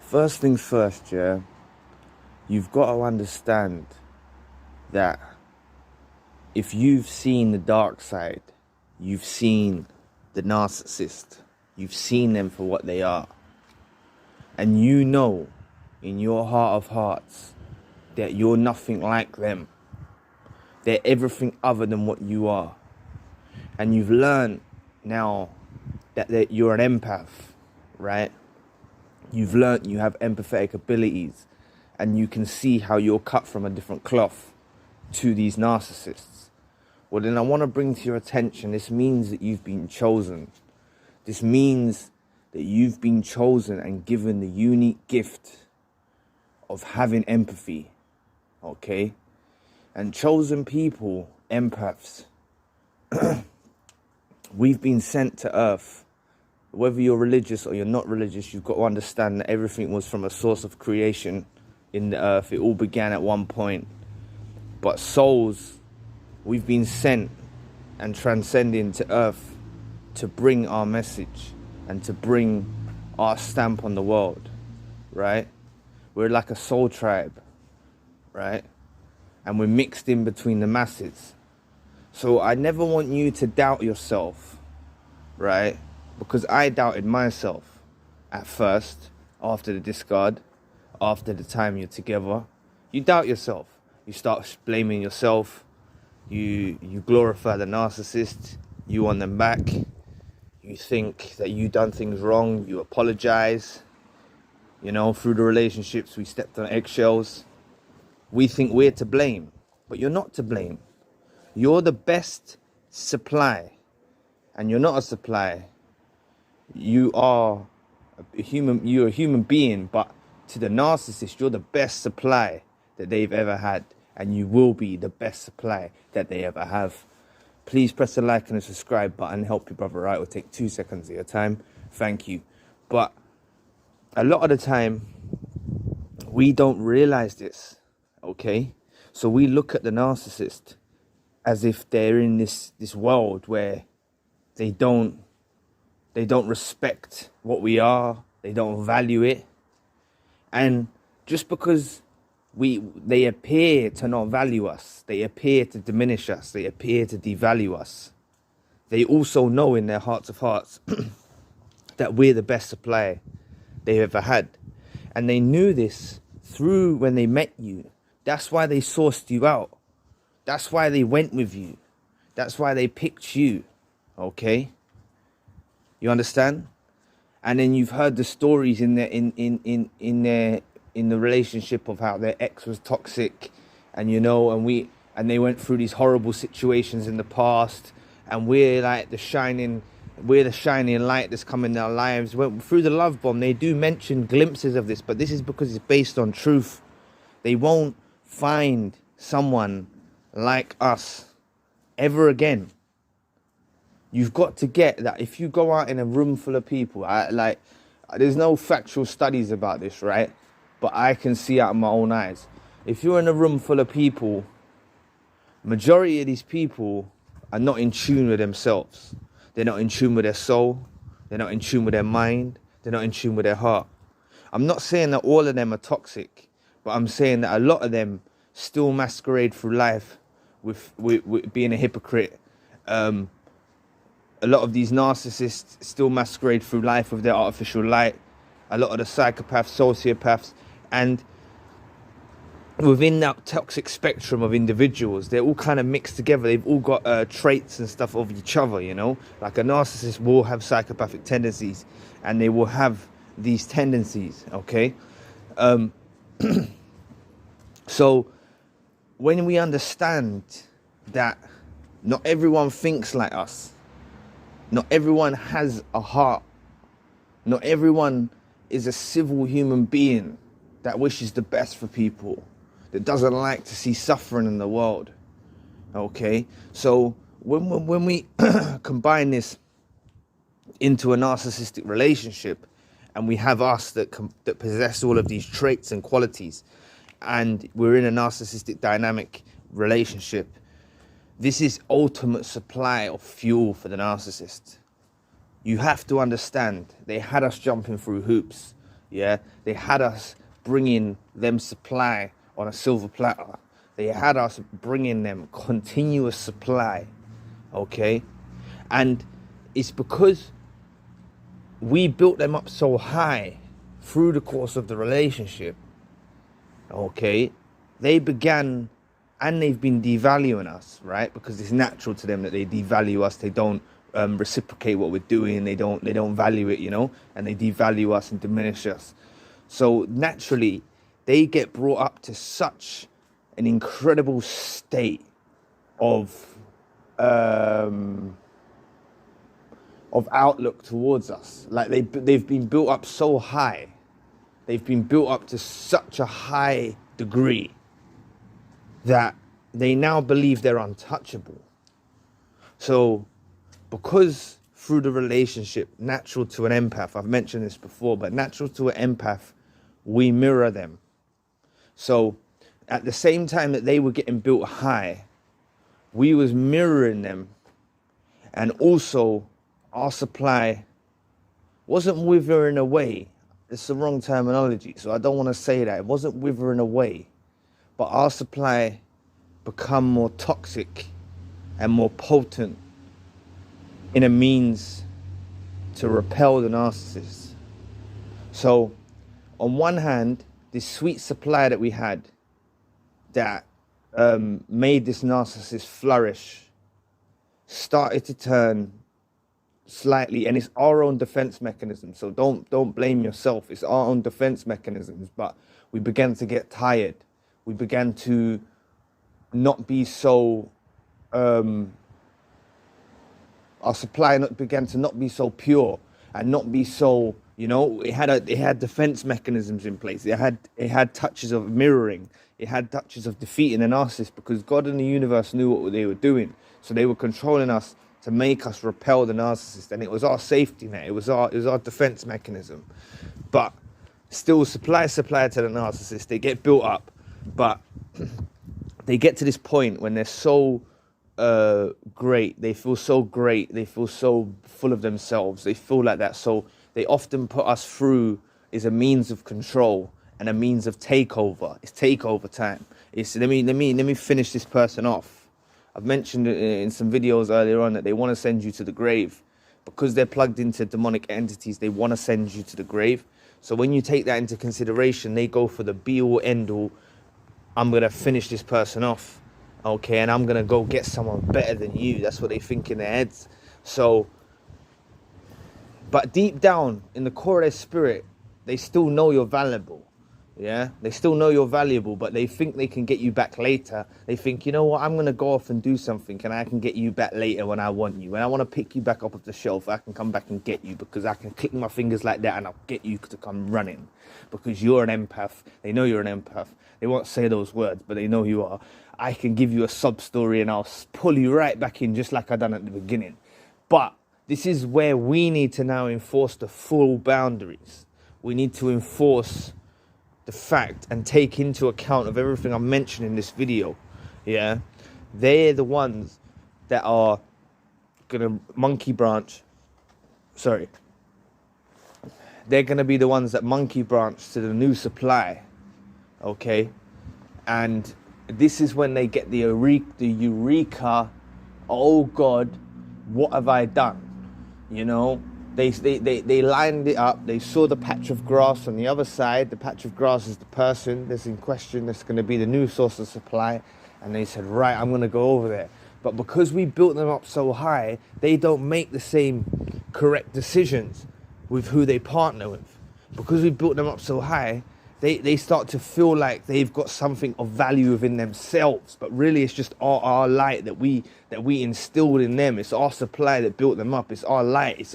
First things first, yeah, you've got to understand that if you've seen the dark side, you've seen the narcissist, you've seen them for what they are, and you know in your heart of hearts that you're nothing like them. They're everything other than what you are. And you've learned now that you're an empath, right? You've learned you have empathetic abilities, and you can see how you're cut from a different cloth to these narcissists. Well, then I want to bring to your attention, this means that you've been chosen. This means that you've been chosen and given the unique gift of having empathy, okay? And chosen people, empaths, we've been sent to earth. Whether you're religious or you're not religious, you've got to understand that everything was from a source of creation in the earth. It all began at one point. But souls, we've been sent and transcending to earth to bring our message and to bring our stamp on the world, right? We're like a soul tribe, right? And we're mixed in between the masses. So I never want you to doubt yourself, right? Because I doubted myself at first, after the discard, after the time you're together. You doubt yourself. You start blaming yourself. You glorify the narcissist. You want them back. You think that you done things wrong. You apologize. You know, through the relationships, we stepped on eggshells. We think we're to blame, but you're not to blame. You're the best supply, and you're not a supply. You are a human being, but to the narcissist, you're the best supply that they've ever had, and you will be the best supply that they ever have. Please press the like and the subscribe button. Help your brother out. It will take 2 seconds of your time. Thank you. But a lot of the time, we don't realize this, okay? So we look at the narcissist as if they're in this world where they don't respect what we are. They don't value it. And just because they appear to not value us, they appear to diminish us, they appear to devalue us, they also know in their hearts of hearts that we're the best supply they've ever had. And they knew this through when they met you. That's why they sourced you out. That's why they went with you. That's why they picked you, okay? You understand? And then you've heard the stories in the relationship of how their ex was toxic, and you know, and they went through these horrible situations in the past, and we're like the shining light that's come in their lives. Through the love bomb, they do mention glimpses of this, but this is because it's based on truth. They won't find someone like us ever again. You've got to get that. If you go out in a room full of people, there's no factual studies about this, right? But I can see out of my own eyes. If you're in a room full of people, majority of these people are not in tune with themselves. They're not in tune with their soul. They're not in tune with their mind. They're not in tune with their heart. I'm not saying that all of them are toxic, but I'm saying that a lot of them still masquerade through life with being a hypocrite. A lot of these narcissists still masquerade through life with their artificial light. A lot of the psychopaths, sociopaths, and within that toxic spectrum of individuals, they're all kind of mixed together. They've all got traits and stuff of each other, you know? Like a narcissist will have psychopathic tendencies, and they will have these tendencies, okay? So when we understand that not everyone thinks like us, not everyone has a heart, not everyone is a civil human being that wishes the best for people, that doesn't like to see suffering in the world, okay? So when we combine this into a narcissistic relationship, and we have us that possess all of these traits and qualities, and we're in a narcissistic dynamic relationship, this is ultimate supply of fuel for the narcissist. You have to understand, they had us jumping through hoops. Yeah, they had us bringing them supply on a silver platter. They had us bringing them continuous supply, okay? And it's because we built them up so high through the course of the relationship, okay? They began, and they've been devaluing us, right? Because it's natural to them that they devalue us. They don't reciprocate what we're doing. They don't value it, you know, and they devalue us and diminish us. So naturally, they get brought up to such an incredible state of outlook towards us. Like they've been built up so high. They've been built up to such a high degree that they now believe they're untouchable. So because through the relationship, natural to an empath, I've mentioned this before, but natural to an empath, we mirror them. So at the same time that they were getting built high, we was mirroring them, and also our supply wasn't withering away. It's the wrong terminology, so I don't want to say that. It wasn't withering away, but our supply become more toxic and more potent in a means to repel the narcissist. So on one hand, this sweet supply that we had that made this narcissist flourish started to turn slightly, and it's our own defense mechanism. So don't blame yourself. It's our own defense mechanisms. But we began to get tired. We began to not be so. Our supply began to not be so pure and not be so. You know, it had defense mechanisms in place. It had touches of mirroring. It had touches of defeating the narcissist, because God and the universe knew what they were doing. So they were controlling us to make us repel the narcissist, and it was our safety net. It was our defense mechanism. But still, supply to the narcissist. They get built up, but they get to this point when they're so great. They feel so great. They feel so full of themselves. They feel like that. So they often put us through is a means of control and a means of takeover. It's takeover time. It's let me finish this person off. I've mentioned in some videos earlier on that they want to send you to the grave. Because they're plugged into demonic entities, they want to send you to the grave. So when you take that into consideration, they go for the be-all, end-all. I'm going to finish this person off, okay? And I'm going to go get someone better than you. That's what they think in their heads. So, but deep down, in the core of their spirit, they still know you're valuable. Yeah, they still know you're valuable, but they think they can get you back later. They think, you know what, I'm going to go off and do something, and I can get you back later when I want you. When I want to pick you back up off the shelf, I can come back and get you, because I can click my fingers like that and I'll get you to come running. Because you're an empath. They know you're an empath. They won't say those words, but they know you are. I can give you a sub story and I'll pull you right back in just like I done at the beginning. But this is where we need to now enforce the full boundaries. We need to enforce the fact and take into account of everything I mentioned in this video. Yeah, they're the ones that are gonna monkey branch. Sorry, they're gonna be the ones that monkey branch to the new supply. Okay, and this is when they get the eureka. Oh God, what have I done? You know. They lined it up. They saw the patch of grass on the other side. The patch of grass is the person that's in question. That's going to be the new source of supply. And they said, right, I'm going to go over there. But because we built them up so high, they don't make the same correct decisions with who they partner with. Because we built them up so high, they start to feel like they've got something of value within themselves. But really, it's just our light that we instilled in them. It's our supply that built them up. It's our light. It's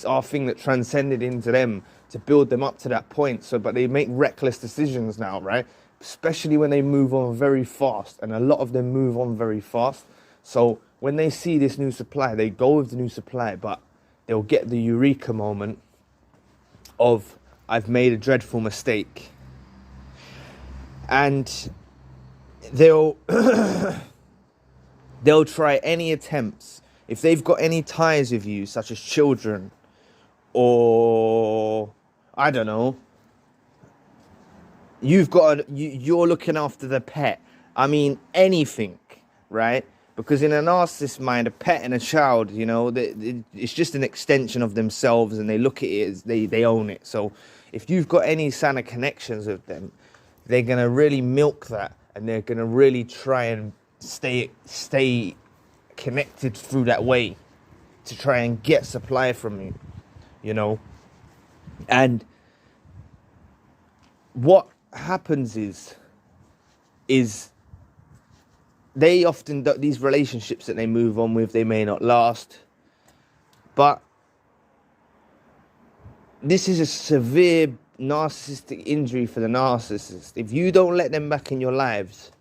our thing that transcended into them to build them up to that point. So, but they make reckless decisions now, right? Especially when they move on very fast. And a lot of them move on very fast. So when they see this new supply, they go with the new supply, but they'll get the eureka moment of, I've made a dreadful mistake. And they'll try any attempts. If they've got any ties with you, such as children, or, I don't know, you're looking after the pet. I mean, anything, right? Because in a narcissist mind, a pet and a child, it's just an extension of themselves, and they look at it as they own it. So if you've got any kind of connections with them, they're going to really milk that, and they're going to really try and stay connected through that way to try and get supply from you, And what happens is they often, these relationships that they move on with, they may not last, but this is a severe narcissistic injury for the narcissist. If you don't let them back in your lives,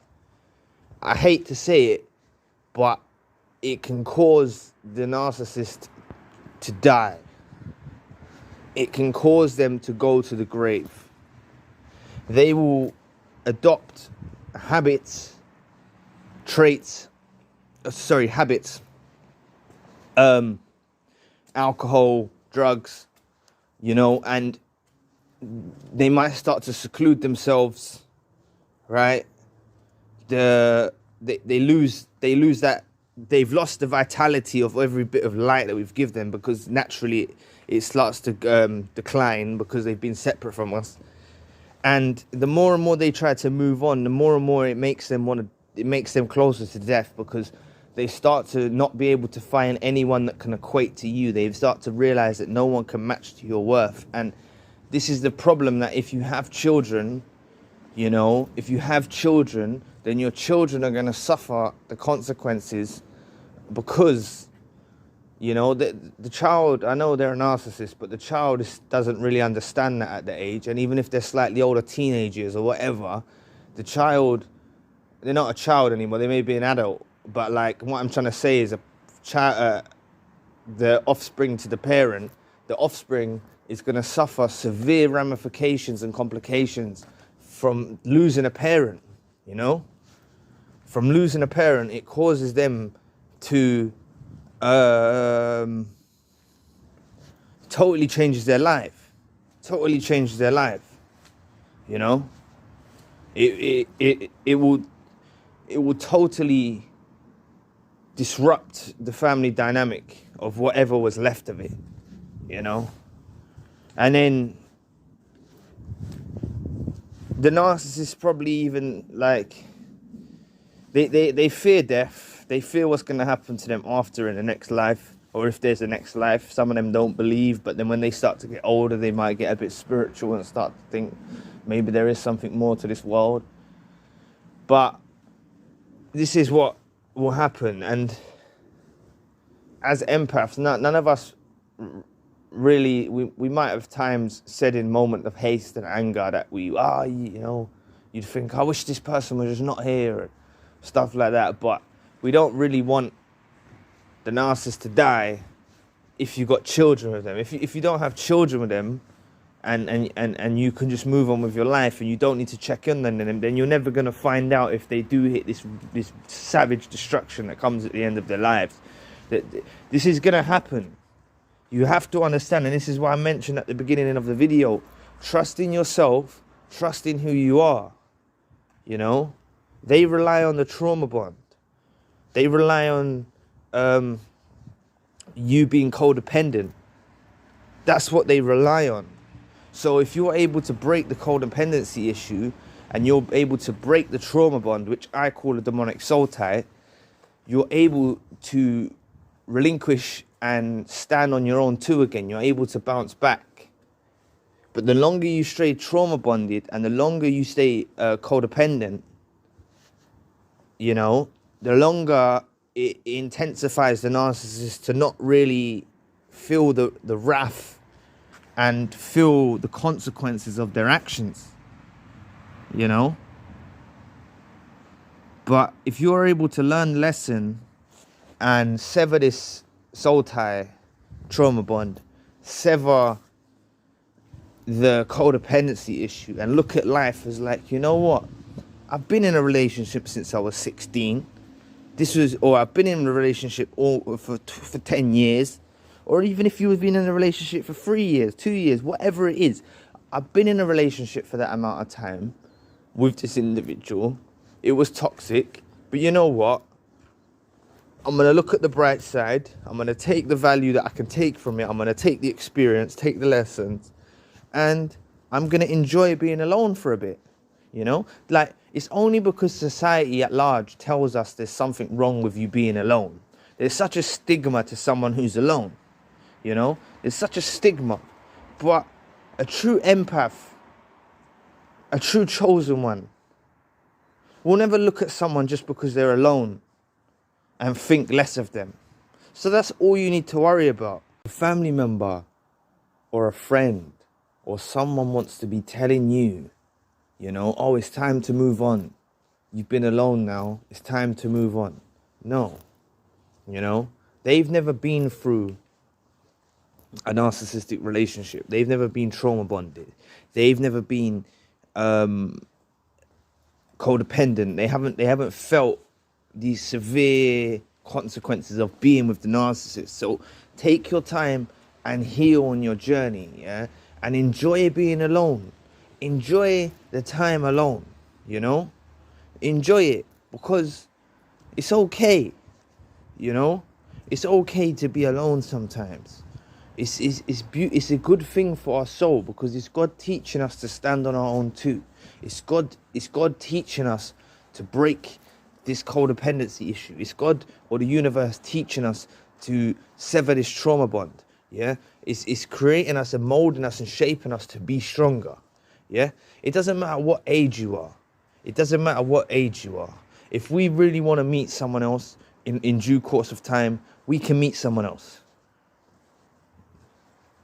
I hate to say it, but it can cause the narcissist to die. It can cause them to go to the grave. They will adopt habits, alcohol, drugs, and they might start to seclude themselves, right? They lose that. They've lost the vitality of every bit of light that we've given them, because naturally it starts to decline because they've been separate from us. And the more and more they try to move on, the more and more it makes them closer to death, because they start to not be able to find anyone that can equate to you. They start to realize that no one can match to your worth. And this is the problem, that if you have children, then your children are going to suffer the consequences, because, the child, I know they're a narcissist, but the child doesn't really understand that at the age. And even if they're slightly older, teenagers or whatever, they're not a child anymore. They may be an adult. But like, what I'm trying to say is the offspring to the parent, the offspring is going to suffer severe ramifications and complications from losing a parent, From losing a parent, it causes them to totally changes their life. It will totally disrupt the family dynamic of whatever was left of it, And then the narcissist probably even, like, they fear death. They fear what's going to happen to them after, in the next life, or if there's a next life. Some of them don't believe, but then when they start to get older, they might get a bit spiritual and start to think maybe there is something more to this world. But this is what will happen. And as empaths, none of us really, we might have times said in moment of haste and anger that you'd think, I wish this person was just not here, or stuff like that. But we don't really want the narcissist to die if you got children with them. If you don't have children with them, and you can just move on with your life, and you don't need to check in on them, then you're never going to find out if they do hit this savage destruction that comes at the end of their lives. This is going to happen. You have to understand, and this is why I mentioned at the beginning of the video, trust in yourself, trust in who you are. They rely on the trauma bond. They rely on you being codependent. That's what they rely on. So if you're able to break the codependency issue, and you're able to break the trauma bond, which I call a demonic soul tie, you're able to relinquish and stand on your own two again. You're able to bounce back. But the longer you stay trauma bonded, and the longer you stay codependent, the longer it intensifies the narcissist to not really feel the wrath and feel the consequences of their actions, But if you're able to learn the lesson and sever this soul tie, trauma bond, sever the codependency issue, and look at life as like, what? I've been in a relationship since I was 16. I've been in a relationship for 10 years. Or even if you've been in a relationship for 3 years, 2 years, whatever it is. I've been in a relationship for that amount of time. with this individual. It was toxic, but you know what? I'm going to look at the bright side. I'm going to take the value that I can take from it. I'm going to take the experience, take the lessons, and I'm going to enjoy being alone for a bit. You know, like, it's only because society at large tells us there's something wrong with you being alone. There's such a stigma to someone who's alone. You know, there's such a stigma. But a true empath, a true chosen one, will never look at someone just because they're alone and think less of them. So that's all you need to worry about. A family member or a friend or someone wants to be telling you, you know, oh, it's time to move on. You've been alone now. It's time to move on. No. You know, they've never been through a narcissistic relationship. They've never been trauma bonded. They've never been codependent. They haven't felt these severe consequences of being with the narcissist. So take your time and heal on your journey, yeah? And enjoy being alone. Enjoy the time alone, you know? Enjoy it, because it's okay, you know? It's okay to be alone sometimes. It's a good thing for our soul, because it's God teaching us to stand on our own too. It's God teaching us to break this codependency issue. It's God or the universe teaching us to sever this trauma bond. Yeah, it's creating us and molding us and shaping us to be stronger. Yeah, it doesn't matter what age you are. It doesn't matter what age you are. If we really want to meet someone else in due course of time, we can meet someone else.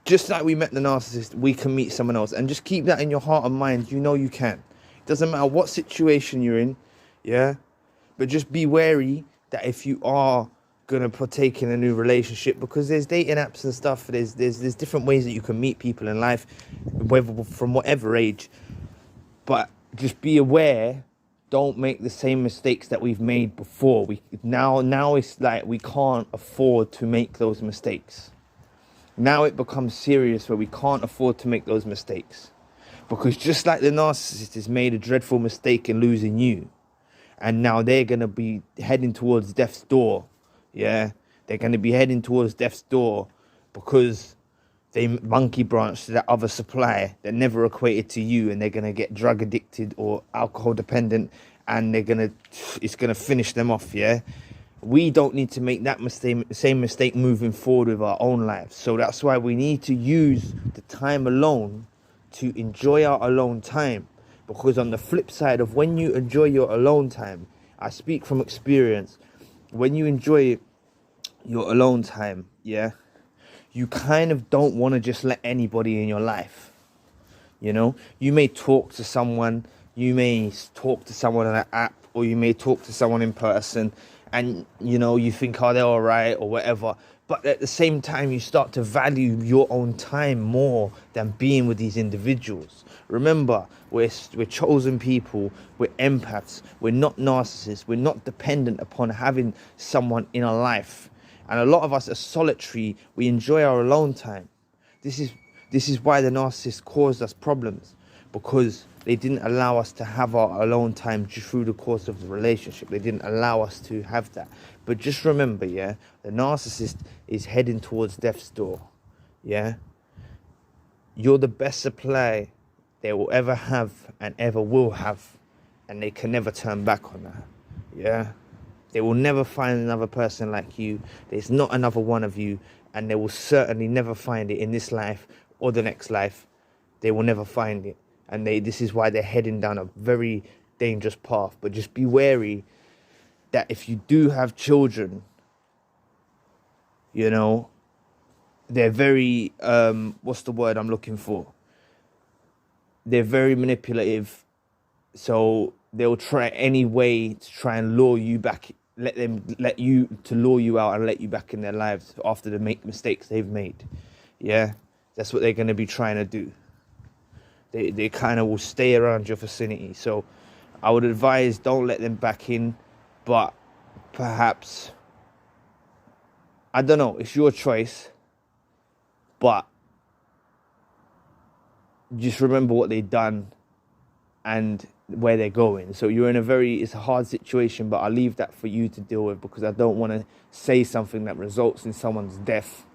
Just like we met the narcissist, we can meet someone else. And just keep that in your heart and mind. You know you can. It doesn't matter what situation you're in, yeah? But just be wary that if you are going to partake in a new relationship, because there's dating apps and stuff, there's different ways that you can meet people in life, whether from whatever age. But just be aware, don't make the same mistakes that we've made before. Now it's like we can't afford to make those mistakes. Now it becomes serious where we can't afford to make those mistakes. Because just like the narcissist has made a dreadful mistake in losing you, and now they're going to be heading towards death's door, yeah? They're going to be heading towards death's door because they monkey branched to that other supply that never equated to you, and they're going to get drug addicted or alcohol dependent, and it's going to finish them off, yeah? We don't need to make that same mistake moving forward with our own lives. So that's why we need to use the time alone to enjoy our alone time. Because on the flip side of when you enjoy your alone time, I speak from experience, when you enjoy your alone time, yeah, you kind of don't want to just let anybody in your life. You know, you may talk to someone, you may talk to someone on an app, or you may talk to someone in person, and, you know, you think, oh, they're all right or whatever. But at the same time, you start to value your own time more than being with these individuals. Remember, we're chosen people, we're empaths, we're not narcissists, we're not dependent upon having someone in our life. And a lot of us are solitary, we enjoy our alone time. This is why the narcissist caused us problems, because they didn't allow us to have our alone time through the course of the relationship. They didn't allow us to have that. But just remember, yeah, the narcissist is heading towards death's door, yeah? You're the best supply they will ever have and ever will have, and they can never turn back on that, yeah? They will never find another person like you. There's not another one of you, and they will certainly never find it in this life or the next life. They will never find it. And this is why they're heading down a very dangerous path. But just be wary that if you do have children, you know, they're very, what's the word I'm looking for? They're very manipulative. So they'll try any way to try and lure you back, lure you out and let you back in their lives after they make mistakes they've made. Yeah, that's what they're going to be trying to do. They kind of will stay around your vicinity. So I would advise, don't let them back in. But perhaps, I don't know, it's your choice. But just remember what they've done and where they're going. So you're in it's a hard situation, but I'll leave that for you to deal with, because I don't want to say something that results in someone's death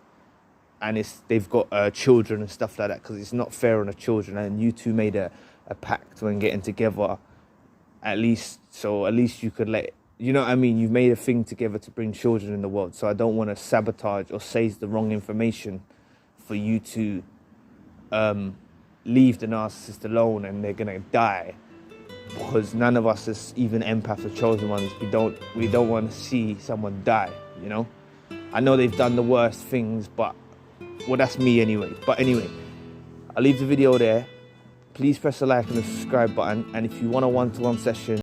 and they've got children and stuff like that, because it's not fair on the children. And you two made a pact when getting together, at least you could you know what I mean? You've made a thing together to bring children in the world. So I don't want to sabotage or say the wrong information for you to leave the narcissist alone and they're gonna die, because none of us as even empaths or chosen ones, we don't want to see someone die, you know. I know they've done the worst things, but well, that's me anyway. But anyway, I'll leave the video there. Please press the like and the subscribe button, and if you want a one-to-one session,